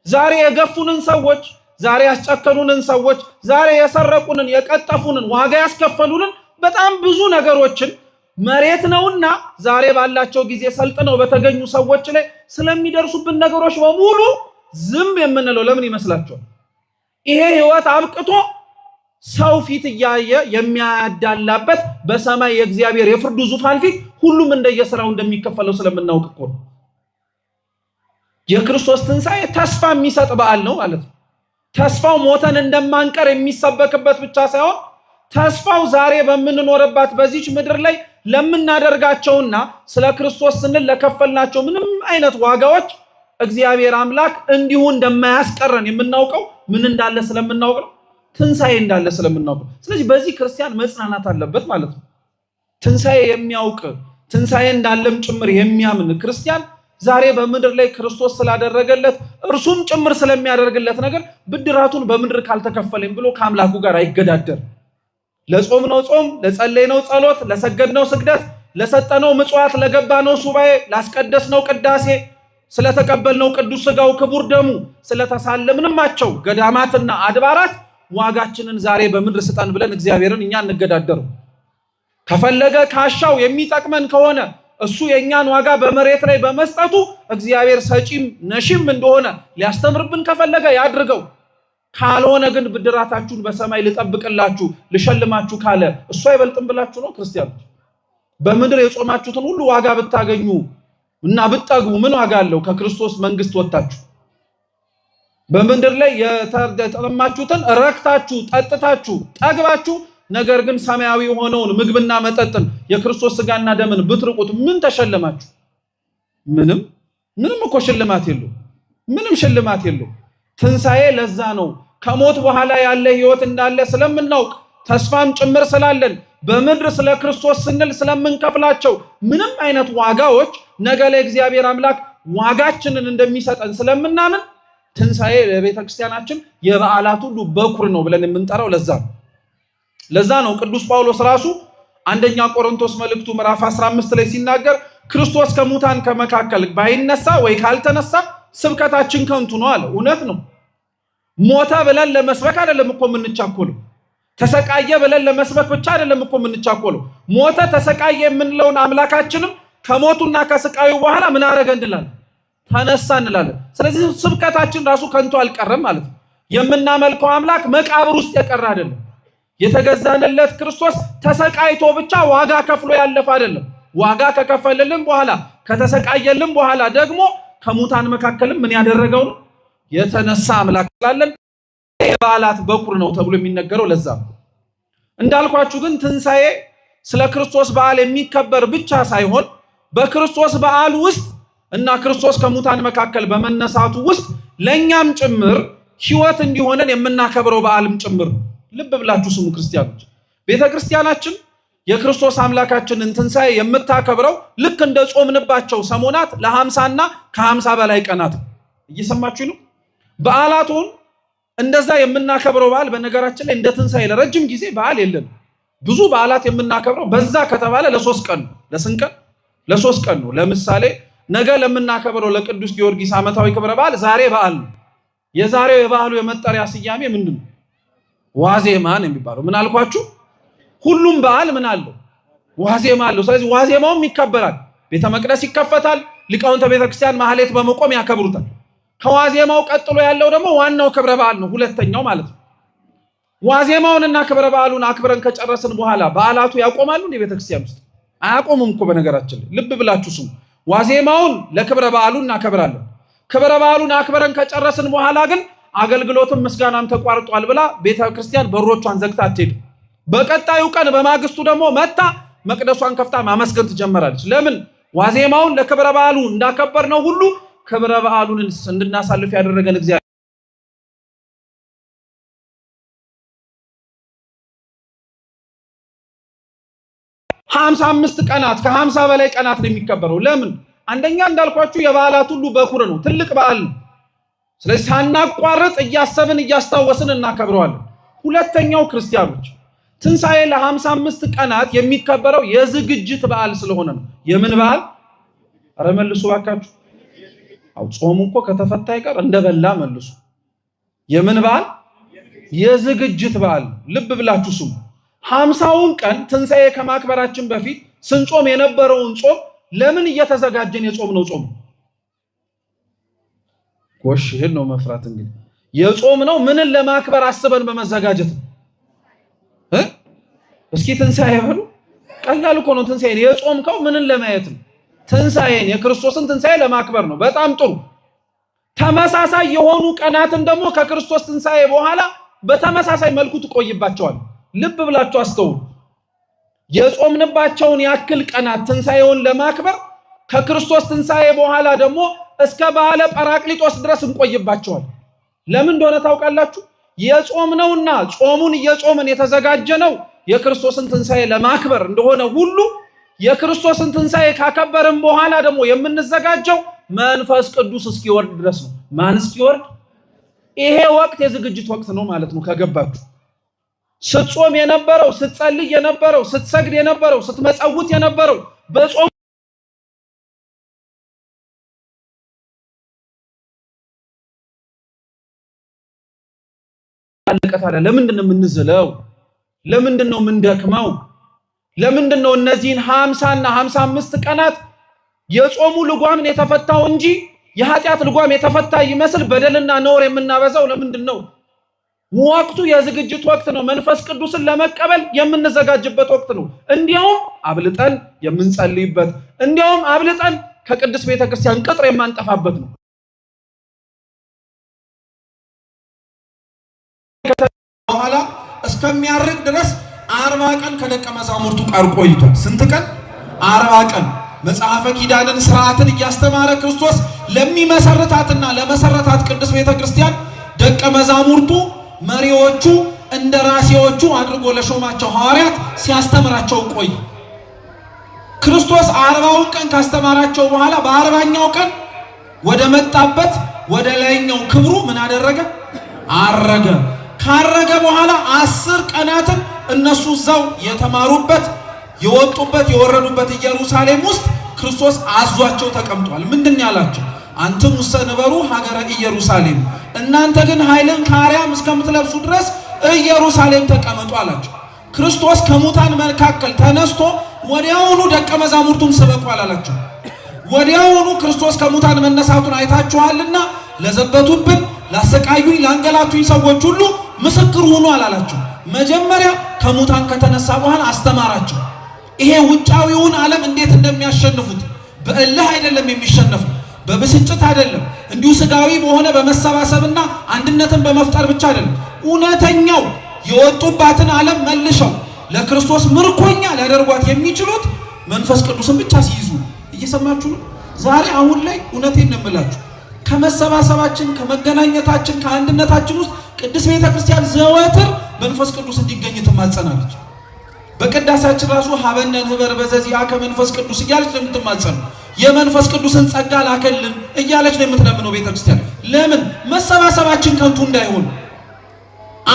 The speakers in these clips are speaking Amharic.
ዛሬ የገፉንን ሰዎች፣ ዛሬ ያስጨከኑንን ሰዎች፣ ዛሬ የሰረቁንን፣ የቀጠፉንን፣ ዋጋ ያስከፈሉንን በጣም ብዙ ነገሮችን መሬት ነውና ዛሬ ባላቸው ጊዜ ሰልጥነው በተገኙ ሰዎች ላይ ስለሚደርሱብን ነገሮች በሙሉ ዝም የምንለው ለምን ይመስላችኋል? ይሄ ህይወት አብቅቶ ሰው ፊት እያየ የሚያዳላበት በሰማይ የእግዚአብሔር የፍርዱ ዙፋን ፊት ሁሉም እንደየሥራው እንደሚከፈለው ስለምናውቅ እኮ ነው። የክርስቶስ ትንሣኤ ተስፋ የሚሰጥ በዓል ነው ማለት ነው። ተስፋው ሞተን እንደማንቀር የሚሰበክበት ብቻ ሳይሆን ተስፋው ዛሬ በምንኖርባት በዚች ምድር ላይ ለምናደርጋቸውና ስለ ክርስቶስ ስንል ለከፈልናቸው ምንም አይነት ዋጋዎች እግዚአብሔር አምላክ እንዲሁ እንደማያስቀረን የምናውቀው ምን እንዳለ ስለምናውቅ ነው። ትንሣኤ እንዳለ ስለምናውቅ። ስለዚህ በዚህ ክርስቲያን መጽናናት አለበት ማለት ነው። ትንሣኤ የሚያውቅ ትንሣኤ እንዳለም ጭምር የሚያምን ክርስቲያን ዛሬ በምድር ላይ ክርስቶስ ስላደረገለት እርሱም ጭምር ስለሚያደርግለት ነገር ብድራቱን በምድር ካልተከፈለኝ ብሎ ከአምላኩ ጋር አይገዳደር። ለጾምነው ጾም፣ ለጸለይነው ጸሎት፣ ለሰገድነው ስግደት፣ ለሰጠነው ምጽዋት፣ ለገባነው ሱባኤ፣ ላስቀደስነው ቅዳሴ፣ ስለተቀበልነው ቅዱስ ሥጋው ክቡር ደሙ፣ ስለተሳለምንማቸው ገዳማትና አድባራት ዋጋችንን ዛሬ በምድር ስጠን ብለን እግዚአብሔርን እኛ እንገዳደሩ። ከፈለገ ካሻው የሚጠቅመን ከሆነ እሱ የኛን ዋጋ በመሬት ላይ በመስጠቱ እግዚአብሔር ሰጪም ነሺም እንደሆነ ሊያስተምርብን ከፈለገ ያድርገው። ካልሆነ ግን ብድራታችሁን በሰማይ ልጠብቅላችሁ ልሸልማችሁ ካለ እሱ አይበልጥም ብላችሁ ነው ክርስቲያኖች? በምድር የጾማችሁትን ሁሉ ዋጋ ብታገኙ እና ብትጠግቡ ምን ዋጋ አለው? ከክርስቶስ መንግስት ወጣችሁ በምድር ላይ የተጠማችሁትን ረክታችሁ ጠጥታችሁ ጠግባችሁ ነገር ግን ሰማያዊ ሆነውን ምግብና መጠጥን የክርስቶስ ሥጋና ደምን ብትርቁት ምን ተሸለማችሁ? ምንም እኮ ሽልማት የለው። ምንም ሽልማት የለው። ትንሣኤ ለዛ ነው ከሞት በኋላ ያለ ህይወት እንዳለ ስለምናውቅ ተስፋም ጭምር ስላለን በምድር ስለ ክርስቶስ ስንል ስለምንከፍላቸው ምንም አይነት ዋጋዎች ነገ ላይ እግዚአብሔር አምላክ ዋጋችንን እንደሚሰጠን ስለምናምን ትንሣኤ በቤተ ክርስቲያናችን የበዓላት ሁሉ በኩር ነው ብለን የምንጠራው ለዛ ነው ቅዱስ ጳውሎስ ራሱ አንደኛ ቆሮንቶስ መልእክቱ ምዕራፍ 15 ላይ ሲናገር ክርስቶስ ከሙታን ከመካከል ባይነሳ ወይ ካልተነሳ ስብከታችን ከንቱ ነው አለ። እውነት ነው። ሞተ ብለን ለመስበክ አይደለም እኮ የምንቻኮለው። ተሰቃየ ብለን ለመስበክ ብቻ አይደለም እኮ የምንቻኮለው። ሞተ ተሰቃየ የምንለውን አምላካችንም ከሞቱና ከስቃዩ በኋላ ምን አረገ እንላለን? ተነሳ እንላለን። ስለዚህ ስብከታችን ራሱ ከንቱ አልቀረም ማለት ነው። የምናመልከው አምላክ መቃብር ውስጥ የቀረ አይደለም። የተገዛንለት ክርስቶስ ተሰቃይቶ ብቻ ዋጋ ከፍሎ ያለፈ አይደለም። ዋጋ ከከፈለልን በኋላ ከተሰቃየልን በኋላ ደግሞ ከሙታን መካከልም ምን ያደረገው ነው? የተነሳ አምላክ ስላለን የበዓላት በኩር ነው ተብሎ የሚነገረው ለዛ ነው። እንዳልኳችሁ ግን ትንሣኤ ስለ ክርስቶስ በዓል የሚከበር ብቻ ሳይሆን በክርስቶስ በዓል ውስጥ እና ክርስቶስ ከሙታን መካከል በመነሳቱ ውስጥ ለኛም ጭምር ሕይወት እንዲሆነን የምናከብረው በዓልም ጭምር። ልብ ብላችሁ ስሙ ክርስቲያኖች። ቤተክርስቲያናችን የክርስቶስ አምላካችንን ትንሣኤ የምታከብረው ልክ እንደ ጾምንባቸው ሰሞናት ለ50 እና ከ50 በላይ ቀናት። እየሰማችሁ ነው? በዓላቱን እንደዛ የምናከብረው በዓል በነገራችን ላይ እንደ ትንሣኤ ለረጅም ጊዜ በዓል የለም። ብዙ በዓላት የምናከብረው በዛ ከተባለ ለ3 ቀን ነው። ለስንት ቀን? ለ3 ቀን ነው። ለምሳሌ ነገ ለምናከብረው ለቅዱስ ጊዮርጊስ ዓመታዊ ክብረ በዓል ዛሬ በዓል ነው። የዛሬው የበዓሉ የመጠሪያ ስያሜ ምንድነው? ዋዜማ ነው የሚባለው። ምን አልኳችሁ? ሁሉም በዓል ምን አለው? ዋዜማ አለው። ስለዚህ ዋዜማውም ይከበራል። ቤተ መቅደስ ይከፈታል። ሊቃውንተ ቤተክርስቲያን ማህሌት በመቆም ያከብሩታል። ከዋዜማው ቀጥሎ ያለው ደግሞ ዋናው ክብረ በዓል ነው፣ ሁለተኛው ማለት ነው። ዋዜማውንና ክብረ በዓሉን አክብረን ከጨረስን በኋላ በዓላቱ ያቆማሉ እንደ ቤተክርስቲያን ውስጥ? አያቆሙም እኮ በነገራችን ላይ። ልብ ብላችሁ ስሙ። ዋዜማውን ለክብረ በዓሉ እናከብራለን። ክብረ በዓሉን አክብረን ከጨረስን በኋላ ግን አገልግሎትም ምስጋናም ተቋርጧል ብላ ቤተክርስቲያን በሮቿን ዘግታ አትሄድም። በቀጣዩ ቀን በማግስቱ ደግሞ መታ መቅደሷን ከፍታ ማመስገን ትጀምራለች። ለምን? ዋዜማውን ለክብረ በዓሉ እንዳከበር ነው ሁሉ ክብረ በዓሉን እንድናሳልፍ ያደረገን እግዚአብሔር 55 ቀናት ከ50 በላይ ቀናት ነው የሚከበረው። ለምን? አንደኛ እንዳልኳችሁ የበዓላት ሁሉ በኩር ነው፣ ትልቅ በዓል ነው። ስለዚህ ሳናቋርጥ እያሰብን እያስታወስን እናከብረዋለን። ሁለተኛው ክርስቲያኖች ትንሣኤ ለ55 ቀናት የሚከበረው የዝግጅት በዓል ስለሆነ ነው። የምን በዓል? ኧረ መልሱ እባካችሁ። አው ጾሙ እኮ ከተፈታ ይቀር እንደበላ መልሱ። የምን በዓል? የዝግጅት በዓል። ልብ ብላችሁ ስሙ። 50ውን ቀን ትንሣኤ ከማክበራችን በፊት ስንጾም የነበረውን ጾም ለምን እየተዘጋጀን የጾምነው ጾም? ጎሽ ይሄን ነው መፍራት። እንግዲህ የጾምነው ምንን ለማክበር አስበን በመዘጋጀት ነው። እስኪ ትንሣኤ በሉ። ቀላል እኮ ነው። ትንሣኤን የጾምከው ምንን ለማየት ነው? ትንሣኤን የክርስቶስን ትንሣኤ ለማክበር ነው። በጣም ጥሩ። ተመሳሳይ የሆኑ ቀናትን ደግሞ ከክርስቶስ ትንሣኤ በኋላ በተመሳሳይ መልኩ ትቆይባቸዋል። ልብ ብላችሁ አስተውሉ። የጾምንባቸውን ያክል ቀናት ትንሣኤውን ለማክበር ከክርስቶስ ትንሣኤ በኋላ ደግሞ እስከ በዓለ ጰራቅሊጦስ ድረስ እንቆይባቸዋል። ለምን እንደሆነ ታውቃላችሁ? የጾምነውና ጾሙን እየጾምን የተዘጋጀነው የክርስቶስን ትንሣኤ ለማክበር እንደሆነ ሁሉ የክርስቶስን ትንሣኤ ካከበርን በኋላ ደግሞ የምንዘጋጀው መንፈስ ቅዱስ እስኪወርድ ድረስ ነው። ማን እስኪወርድ? ይሄ ወቅት የዝግጅት ወቅት ነው ማለት ነው። ከገባችሁ ስትጾም የነበረው፣ ስትጸልይ የነበረው፣ ስትሰግድ የነበረው፣ ስትመጸውት የነበረው በጾም አለቀታለ። ለምንድን ነው የምንዝለው? ለምንድን ነው የምንደክመው? ለምንድን ነው እነዚህን 50 እና 55 ቀናት የጾሙ ልጓምን የተፈታው እንጂ የኃጢአት ልጓም የተፈታ ይመስል በደልና ነውር የምናበዛው? ለምንድን ነው? ወቅቱ የዝግጅት ወቅት ነው። መንፈስ ቅዱስን ለመቀበል የምንዘጋጅበት ወቅት ነው። እንዲያውም አብልጠን የምንጸልይበት፣ እንዲያውም አብልጠን ከቅድስት ቤተክርስቲያን ቅጥር የማንጠፋበት ነው። በኋላ እስከሚያርግ ድረስ 40 ቀን ከደቀ መዛሙርቱ ጋር ቆይቷል። ስንት ቀን? 40 ቀን። መጽሐፈ ኪዳንን ስርዓትን እያስተማረ ክርስቶስ ለሚመሰርታትና ለመሰረታት ቅድስት ቤተክርስቲያን ደቀ መዛሙርቱ መሪዎቹ እንደራሴዎቹ አድርጎ ለሾማቸው ሐዋርያት ሲያስተምራቸው ቆይ። ክርስቶስ 40ውን ቀን ካስተማራቸው በኋላ በ40ኛው ቀን ወደ መጣበት ወደ ላይኛው ክብሩ ምን አደረገ? አረገ። ካረገ በኋላ 10 ቀናትን እነሱ እዛው የተማሩበት የወጡበት የወረዱበት ኢየሩሳሌም ውስጥ ክርስቶስ አዟቸው ተቀምጧል። ምንድን ያላቸው? አንተም ወሰነበሩ ሀገረ ኢየሩሳሌም፣ እናንተ ግን ኃይልን ከአርያም እስከምትለብሱ ድረስ ኢየሩሳሌም ተቀመጡ አላቸው። ክርስቶስ ከሙታን መካከል ተነስቶ ወዲያውኑ ደቀ መዛሙርቱን ስበኩ አላላቸው። ወዲያውኑ ክርስቶስ ከሙታን መነሳቱን አይታችኋልና ለዘበቱብን፣ ላሰቃዩኝ፣ ላንገላቱኝ ሰዎች ሁሉ ምስክር ሁኑ አላላቸው። መጀመሪያ ከሙታን ከተነሳ በኋላ አስተማራቸው። ይሄ ውጫዊውን ዓለም እንዴት እንደሚያሸንፉት በእልህ አይደለም የሚሸነፉ፣ በብስጭት አይደለም፣ እንዲሁ ስጋዊ በሆነ በመሰባሰብና አንድነትን በመፍጠር ብቻ አይደለም። እውነተኛው የወጡባትን ዓለም መልሰው ለክርስቶስ ምርኮኛ ሊያደርጓት የሚችሉት መንፈስ ቅዱስን ብቻ ሲይዙ። እየሰማችሁ ነው? ዛሬ አሁን ላይ እውነቴን ነው የምላችሁ፣ ከመሰባሰባችን ከመገናኘታችን ከአንድነታችን ውስጥ ቅድስት ቤተክርስቲያን ዘወትር መንፈስ ቅዱስ እንዲገኝ ትማጸናለች። በቅዳሴያችን ራሱ ሀበነ ንህበር በዘዚአ ከመንፈስ ቅዱስ እያለች ነው የምትማጸነው። የመንፈስ ቅዱስን ጸጋ ላከልን እያለች ነው የምትለምነው ቤተክርስቲያን። ለምን? መሰባሰባችን ከንቱ እንዳይሆን፣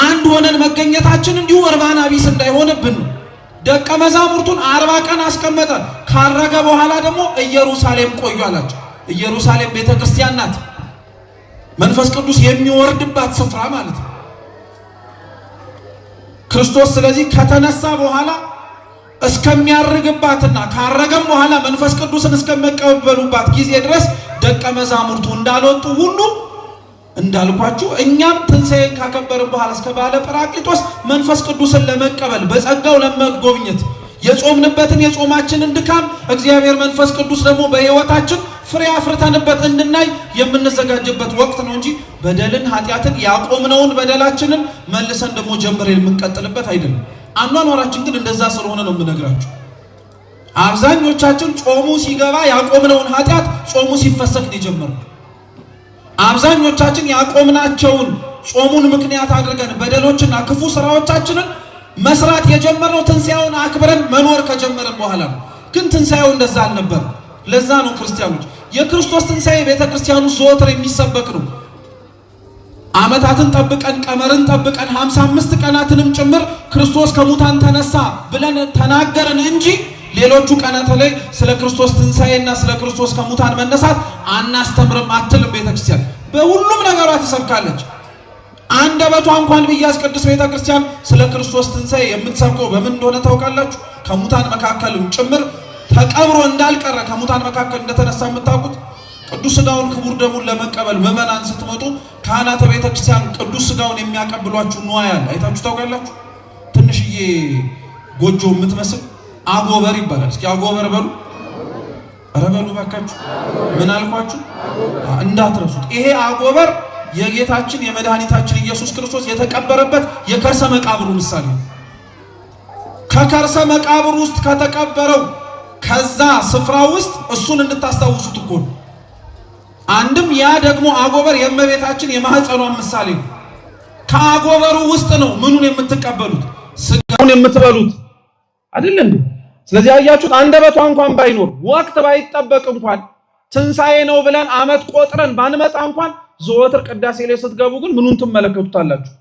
አንድ ሆነን መገኘታችን እንዲሁ እርባና ቢስ እንዳይሆንብን። ደቀ መዛሙርቱን 40 ቀን አስቀመጠ። ካረገ በኋላ ደግሞ ኢየሩሳሌም ቆዩ አላቸው። ኢየሩሳሌም ቤተክርስቲያን ናት፣ መንፈስ ቅዱስ የሚወርድባት ስፍራ ማለት ነው። ክርስቶስ ስለዚህ ከተነሳ በኋላ እስከሚያርግባትና ካረገም በኋላ መንፈስ ቅዱስን እስከሚቀበሉባት ጊዜ ድረስ ደቀ መዛሙርቱ እንዳልወጡ ሁሉ እንዳልኳችሁ እኛም ትንሣኤን ካከበርን በኋላ እስከ በዓለ ጰራቅሊጦስ መንፈስ ቅዱስን ለመቀበል በጸጋው ለመጎብኘት የጾምንበትን የጾማችንን ድካም እግዚአብሔር መንፈስ ቅዱስ ደግሞ በሕይወታችን ፍሬ አፍርተንበት እንድናይ የምንዘጋጅበት ወቅት ነው እንጂ በደልን ኃጢአትን ያቆምነውን በደላችንን መልሰን ደግሞ ጀምረን የምንቀጥልበት አይደለም። አኗኗራችን ግን እንደዛ ስለሆነ ነው የምነግራችሁ። አብዛኞቻችን ጾሙ ሲገባ ያቆምነውን ኃጢአት ጾሙ ሲፈሰክ ነው የጀመርነው። አብዛኞቻችን ያቆምናቸውን ጾሙን ምክንያት አድርገን በደሎችና ክፉ ስራዎቻችንን መስራት የጀመርነው ትንሣኤውን አክብረን መኖር ከጀመረን በኋላ ነው። ግን ትንሣኤው እንደዛ አልነበር። ለዛ ነው ክርስቲያኖች የክርስቶስ ትንሣኤ ቤተክርስቲያኑ ዘወትር የሚሰበክ ነው። ዓመታትን ጠብቀን ቀመርን ጠብቀን 55 ቀናትንም ጭምር ክርስቶስ ከሙታን ተነሳ ብለን ተናገርን እንጂ ሌሎቹ ቀናት ላይ ስለ ክርስቶስ ትንሣኤና ስለ ክርስቶስ ከሙታን መነሳት አናስተምርም አትልም ቤተክርስቲያን። በሁሉም ነገሯ ትሰብካለች። አንደበቷ እንኳን ቢያዝ ቅድስት ቤተክርስቲያን ስለ ክርስቶስ ትንሣኤ የምትሰብከው በምን እንደሆነ ታውቃላችሁ? ከሙታን መካከልም ጭምር ተቀብሮ እንዳልቀረ ከሙታን መካከል እንደተነሳ የምታውቁት ቅዱስ ሥጋውን ክቡር ደሙን ለመቀበል ምዕመናን ስትመጡ ካህናተ ቤተክርስቲያን ቅዱስ ሥጋውን የሚያቀብሏችሁ ንዋይ አለ። አይታችሁ ታውቃላችሁ? ትንሽዬ ጎጆ የምትመስል አጎበር ይባላል። እስኪ አጎበር በሉ። ኧረ በሉ ባካችሁ። ምን አልኳችሁ? እንዳትረሱት። ይሄ አጎበር የጌታችን የመድኃኒታችን ኢየሱስ ክርስቶስ የተቀበረበት የከርሰ መቃብሩ ምሳሌ ነው። ከከርሰ መቃብር ውስጥ ከተቀበረው ከዛ ስፍራ ውስጥ እሱን እንድታስታውሱት እኮ ነው። አንድም ያ ደግሞ አጎበር የእመቤታችን የማህፀኗን ምሳሌ ነው። ከአጎበሩ ውስጥ ነው ምኑን የምትቀበሉት? ስጋውን የምትበሉት አይደል እንዴ? ስለዚህ አያችሁት፣ አንደበቷ እንኳን ባይኖር ወቅት ባይጠበቅ እንኳን ትንሣኤ ነው ብለን አመት ቆጥረን ባንመጣ እንኳን ዘወትር ቅዳሴ ላይ ስትገቡ ግን ምኑን ትመለከቱታላችሁ?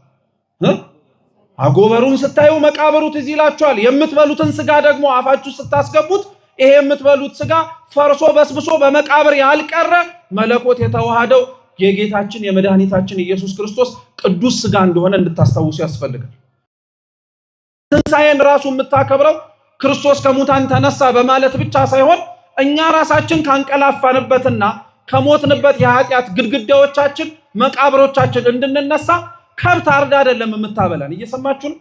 አጎበሩን ስታዩ መቃብሩ ትዝ ይላችኋል። የምትበሉትን ስጋ ደግሞ አፋችሁ ስታስገቡት ይሄ የምትበሉት ስጋ ፈርሶ በስብሶ በመቃብር ያልቀረ መለኮት የተዋሃደው የጌታችን የመድኃኒታችን ኢየሱስ ክርስቶስ ቅዱስ ስጋ እንደሆነ እንድታስታውሱ ያስፈልጋል። ትንሣኤን ራሱ የምታከብረው ክርስቶስ ከሙታን ተነሳ በማለት ብቻ ሳይሆን እኛ ራሳችን ካንቀላፋንበትና ከሞትንበት የኃጢአት ግድግዳዎቻችን መቃብሮቻችን እንድንነሳ ከብት አርዳ አይደለም የምታበላን። እየሰማችሁ ነው?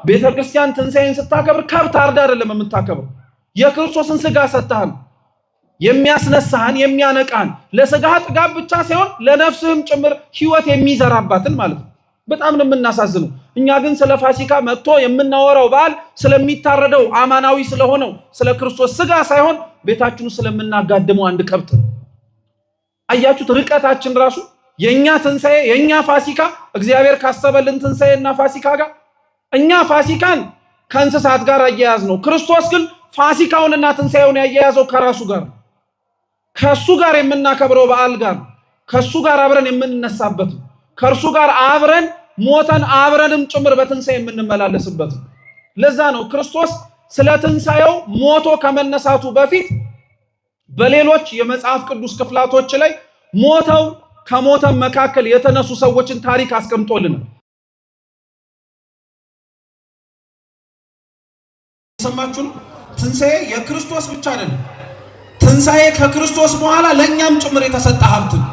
ቤተክርስቲያን ትንሣኤን ስታከብር ከብት አርዳ አይደለም የምታከብር። የክርስቶስን ስጋ ሰጥተሃል፣ የሚያስነሳህን የሚያነቃህን፣ ለስጋህ ጥጋብ ብቻ ሳይሆን ለነፍስህም ጭምር ህይወት የሚዘራባትን ማለት ነው። በጣም ነው የምናሳዝነው። እኛ ግን ስለ ፋሲካ መጥቶ የምናወራው በዓል ስለሚታረደው አማናዊ ስለሆነው ስለ ክርስቶስ ስጋ ሳይሆን ቤታችን ስለምናጋድመው አንድ ከብት ነው። አያችሁት? ርቀታችን ራሱ የኛ ትንሣኤ የኛ ፋሲካ እግዚአብሔር ካሰበልን ትንሣኤና ፋሲካ ጋር እኛ ፋሲካን ከእንስሳት ጋር አያያዝ ነው። ክርስቶስ ግን ፋሲካውንና ትንሣኤውን ያያያዘው ከራሱ ጋር ነው። ከሱ ጋር የምናከብረው በዓል ጋር ነው። ከሱ ጋር አብረን የምንነሳበት ነው። ከእርሱ ጋር አብረን ሞተን አብረንም ጭምር በትንሣኤ የምንመላለስበት ነው። ለዛ ነው ክርስቶስ ስለ ትንሣኤው ሞቶ ከመነሳቱ በፊት በሌሎች የመጽሐፍ ቅዱስ ክፍላቶች ላይ ሞተው ከሞተም መካከል የተነሱ ሰዎችን ታሪክ አስቀምጦልናል። ሰማችሁ? ትንሣኤ የክርስቶስ ብቻ አይደለም። ትንሣኤ ከክርስቶስ በኋላ ለኛም ጭምር የተሰጠ ሀብት ነው።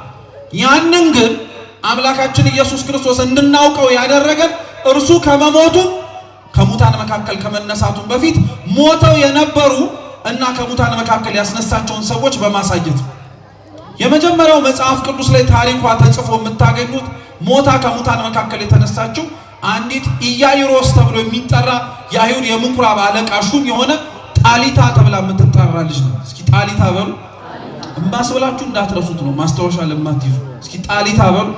ያንን ግን አምላካችን ኢየሱስ ክርስቶስ እንድናውቀው ያደረገን እርሱ ከመሞቱ ከሙታን መካከል ከመነሳቱ በፊት ሞተው የነበሩ እና ከሙታን መካከል ያስነሳቸውን ሰዎች በማሳየት የመጀመሪያው መጽሐፍ ቅዱስ ላይ ታሪኳ ተጽፎ የምታገኙት ሞታ ከሙታን መካከል የተነሳችው አንዲት ኢያኢሮስ ተብሎ የሚጠራ የአይሁድ የምኩራብ አለቃ ሹም የሆነ ጣሊታ ተብላ የምትጠራ ልጅ ነው። እስኪ ጣሊታ በሉ። እምባስብላችሁ እንዳትረሱት ነው፣ ማስታወሻ ለማትይዙ። እስኪ ጣሊታ በሉ።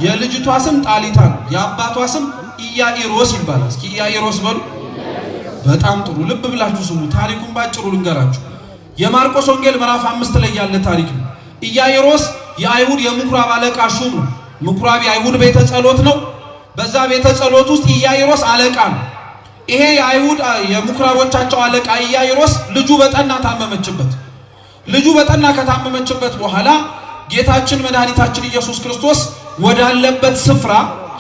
የልጅቷ ስም ጣሊታ ነው። የአባቷ ስም ኢያኢሮስ ይባላል። እስኪ ኢያኢሮስ በሉ። በጣም ጥሩ፣ ልብ ብላችሁ ስሙ። ታሪኩን ባጭሩ ልንገራችሁ። የማርቆስ ወንጌል ምዕራፍ 5 ላይ ያለ ታሪክ ነው። ኢያኢሮስ የአይሁድ የምኩራብ አለቃ ሹም ነው። ምኩራብ የአይሁድ ቤተ ጸሎት ነው። በዛ ቤተ ጸሎት ውስጥ ኢያኢሮስ አለቃ ነው። ይሄ የአይሁድ የምኩራቦቻቸው አለቃ ኢያኢሮስ ልጁ በጠና ታመመችበት። ልጁ በጠና ከታመመችበት በኋላ ጌታችን መድኃኒታችን ኢየሱስ ክርስቶስ ወዳለበት ስፍራ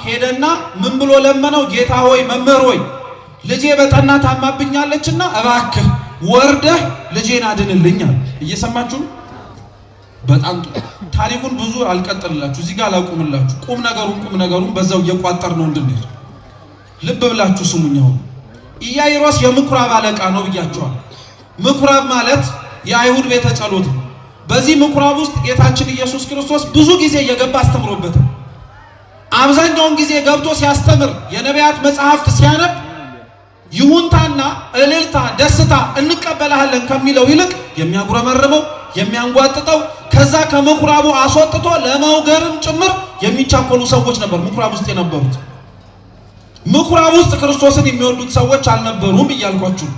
ሄደና ምን ብሎ ለመነው? ጌታ ሆይ መምህር ሆይ ልጄ በጠና ታማብኛለችና እባክህ ወርደህ ልጄን አድንልኛል። እየሰማችሁ? በጣም ጥሩ። ታሪኩን ብዙ አልቀጥልላችሁ፣ እዚህ ጋር አላቁምላችሁ። ቁም ነገሩን በዛው እየቋጠር ነው እንድንሄድ ልብ ብላችሁ ስሙኛው። ኢያኢሮስ የምኩራብ አለቃ ነው ብያችኋል። ምኩራብ ማለት የአይሁድ ቤተ ጸሎት ነው። በዚህ ምኩራብ ውስጥ ጌታችን ኢየሱስ ክርስቶስ ብዙ ጊዜ እየገባ አስተምሮበታል። አብዛኛውን ጊዜ ገብቶ ሲያስተምር የነቢያት መጽሐፍት ሲያነብ ይሁንታና እልልታ ደስታ እንቀበላለን ከሚለው ይልቅ የሚያጉረመርመው የሚያንጓጥጠው ከዛ ከምኩራቡ አስወጥቶ ለመውገርም ጭምር የሚቻኮሉ ሰዎች ነበር ምኩራብ ውስጥ የነበሩት። ምኩራብ ውስጥ ክርስቶስን የሚወዱት ሰዎች አልነበሩም እያልኳችሁ።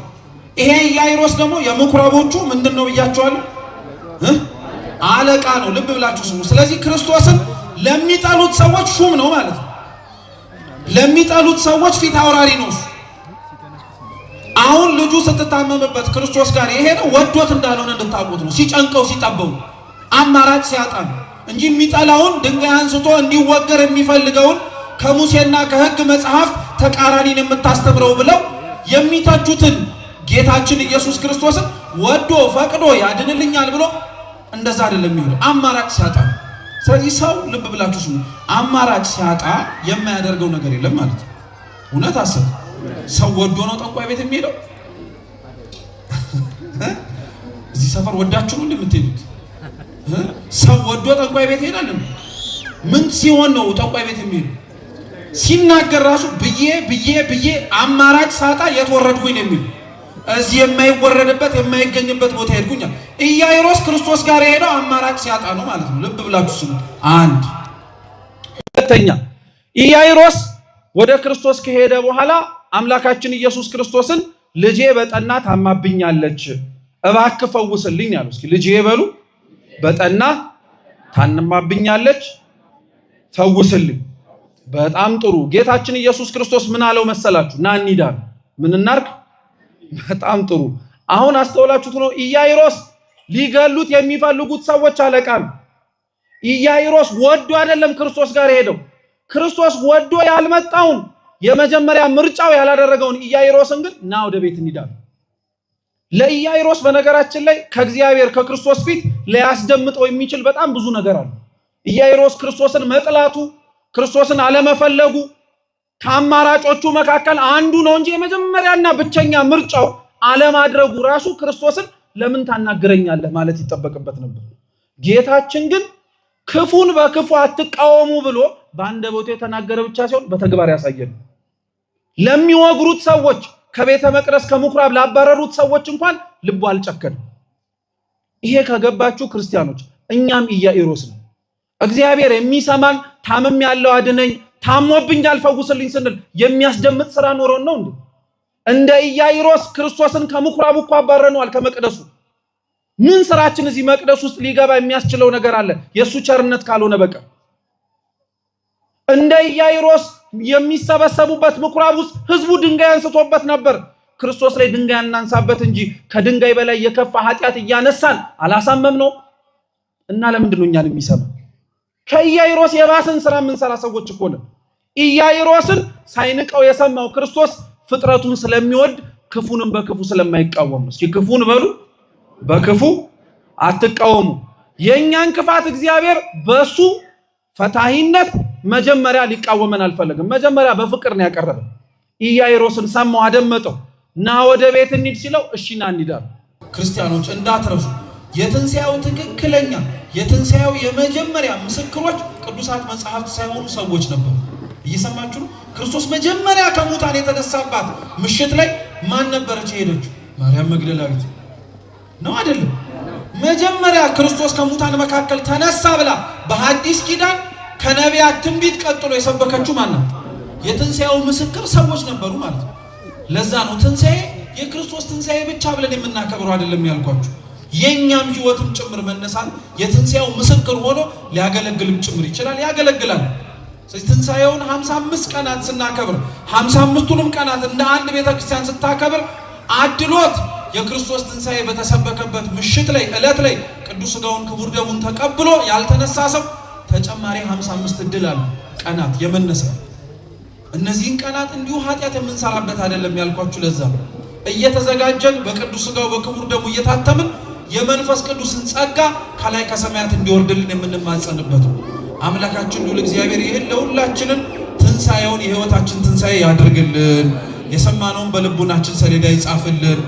ይሄ ኢያኢሮስ ደግሞ የምኩራቦቹ ምንድነው ብያችኋለሁ? አለቃ ነው። ልብ ብላችሁ ስሙ። ስለዚህ ክርስቶስን ለሚጠሉት ሰዎች ሹም ነው ማለት ነው። ለሚጠሉት ሰዎች ፊት አውራሪ ነው። አሁን ልጁ ስትታመምበት ክርስቶስ ጋር የሄደው ወዶት እንዳልሆነ እንድታውቁት ነው። ሲጨንቀው ሲጠበው አማራጭ ሲያጣ እንጂ የሚጠላውን ድንጋይ አንስቶ እንዲወገር የሚፈልገውን ከሙሴና ከሕግ መጽሐፍ ተቃራኒን የምታስተምረው ብለው የሚተቹትን ጌታችን ኢየሱስ ክርስቶስን ወዶ ፈቅዶ ያድንልኛል ብሎ እንደዛ አይደለም የሚለው አማራጭ ሲያጣ። ስለዚህ ሰው ልብ ብላችሁ ስሙ፣ አማራጭ ሲያጣ የማያደርገው ነገር የለም ማለት ነው። እውነት አሰብ ሰው ወዶ ነው ጠንቋይ ቤት የሚሄደው? እዚህ ሰፈር ወዳችሁ ነው እንደምትሄዱት? ሰው ወዶ ጠንቋይ ቤት ይሄዳል? ምን ሲሆን ነው ጠንቋይ ቤት የሚሄደው? ሲናገር ራሱ ብዬ አማራጭ ሳጣ የተወረድኩኝ ነው የሚለው። እዚህ የማይወረድበት የማይገኝበት ቦታ ሄድኩኝ። ኢያኢሮስ ክርስቶስ ጋር የሄደው አማራጭ ሲያጣ ነው ማለት ነው። ልብ ብላችሁ ስሙ። አንድ ሁለተኛ፣ ኢያኢሮስ ወደ ክርስቶስ ከሄደ በኋላ አምላካችን ኢየሱስ ክርስቶስን ልጄ በጠና ታማብኛለች፣ እባክህ ፈውስልኝ ያለው። እስኪ ልጄ በሉ። በጠና ታማብኛለች፣ ፈውስልኝ። በጣም ጥሩ። ጌታችን ኢየሱስ ክርስቶስ ምን አለው መሰላችሁ? ና እንሂድ አለ። ምን እናርግ? በጣም ጥሩ። አሁን አስተውላችሁት ነው። ኢያኢሮስ ሊገሉት የሚፈልጉት ሰዎች አለቃ ነው። ኢያኢሮስ ወዶ አይደለም ክርስቶስ ጋር ሄደው። ክርስቶስ ወዶ ያልመጣውን የመጀመሪያ ምርጫው ያላደረገውን ኢያኢሮስን ግን ና ወደ ቤት እንሂድ አለ። ለኢያኢሮስ በነገራችን ላይ ከእግዚአብሔር ከክርስቶስ ፊት ሊያስደምጠው የሚችል በጣም ብዙ ነገር አለ። ኢያኢሮስ ክርስቶስን መጥላቱ፣ ክርስቶስን አለመፈለጉ ከአማራጮቹ መካከል አንዱ ነው እንጂ የመጀመሪያና ብቸኛ ምርጫው አለማድረጉ ራሱ ክርስቶስን ለምን ታናግረኛለህ ማለት ይጠበቅበት ነበር። ጌታችን ግን ክፉን በክፉ አትቃወሙ ብሎ በአንደበቱ የተናገረ ብቻ ሳይሆን በተግባር ያሳየን። ለሚወግሩት ሰዎች፣ ከቤተ መቅደስ ከምኩራብ ላባረሩት ሰዎች እንኳን ልቡ አልጨከንም። ይሄ ከገባችሁ ክርስቲያኖች እኛም ኢያኢሮስ ነው። እግዚአብሔር የሚሰማን ታመም ያለው አድነኝ፣ ታሞብኛል ፈውስልኝ ስንል የሚያስደምጥ ስራ ኖሮን ነው እንዴ? እንደ ኢያኢሮስ ክርስቶስን ከምኩራቡ እኮ አባረነዋል ከመቅደሱ። ምን ስራችን እዚህ መቅደስ ውስጥ ሊገባ የሚያስችለው ነገር አለ የሱ ቸርነት ካልሆነ በቀር? እንደ ኢያኢሮስ የሚሰበሰቡበት ምኩራብ ውስጥ ህዝቡ ድንጋይ አንስቶበት ነበር። ክርስቶስ ላይ ድንጋይ እናንሳበት እንጂ ከድንጋይ በላይ የከፋ ኃጢአት እያነሳን አላሳመም ነው። እና ለምንድን ነው እኛን የሚሰማ? ከኢያኢሮስ የባሰን ስራ የምንሰራ ሰዎች እኮ ነን። ኢያኢሮስን ሳይንቀው የሰማው ክርስቶስ ፍጥረቱን ስለሚወድ ክፉንም በክፉ ስለማይቃወም። እስኪ ክፉን በሉ፣ በክፉ አትቃወሙ። የኛን ክፋት እግዚአብሔር በሱ ፈታሂነት መጀመሪያ ሊቃወመን አልፈለገም። መጀመሪያ በፍቅር ነው ያቀረበን። ኢያኢሮስን ሰማው፣ አደመጠው። ና ወደ ቤት እንሂድ ሲለው እሺ ና እንሂድ። ክርስቲያኖች እንዳትረሱ፣ የትንሣኤው ትክክለኛ የትንሣኤው የመጀመሪያ ምስክሮች ቅዱሳት መጻሕፍት ሳይሆኑ ሰዎች ነበሩ። እየሰማችሁ ነው? ክርስቶስ መጀመሪያ ከሙታን የተነሳባት ምሽት ላይ ማን ነበረች የሄደችው? ማርያም መግደላዊት ነው አይደለም? መጀመሪያ ክርስቶስ ከሙታን መካከል ተነሳ ብላ በሐዲስ ኪዳን ከነቢያት ትንቢት ቀጥሎ የሰበከችው ማን ነው? የትንሣኤው ምስክር ሰዎች ነበሩ ማለት ነው። ለዛ ነው ትንሣኤ የክርስቶስ ትንሣኤ ብቻ ብለን የምናከብረው አይደለም ያልኳችሁ። የኛም ህይወትም ጭምር መነሳት የትንሣኤው ምስክር ሆኖ ሊያገለግልም ጭምር ይችላል፣ ያገለግላል። ስለዚህ ትንሣኤውን 55 ቀናት ስናከብር 55ቱንም ቀናት እንደ አንድ ቤተክርስቲያን ስታከብር አድሎት የክርስቶስ ትንሣኤ በተሰበከበት ምሽት ላይ ዕለት ላይ ቅዱስ ሥጋውን ክቡር ደሙን ተቀብሎ ያልተነሳ ሰው ተጨማሪ 55 እድል አለ ቀናት የመነሳት። እነዚህን ቀናት እንዲሁ ኃጢአት የምንሰራበት አይደለም ያልኳችሁ። ለዛ እየተዘጋጀን በቅዱስ ሥጋው በክቡር ደሙ እየታተምን የመንፈስ ቅዱስን ጸጋ ከላይ ከሰማያት እንዲወርድልን የምንማጸንበት አምላካችን ሁሉ እግዚአብሔር ይህን ለሁላችንን ትንሣኤውን የህይወታችን ትንሣኤ ያድርግልን። የሰማነውን በልቡናችን ሰሌዳ ይጻፍልን።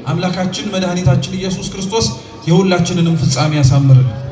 አምላካችን መድኃኒታችን ኢየሱስ ክርስቶስ የሁላችንንም ፍጻሜ ያሳምርልን።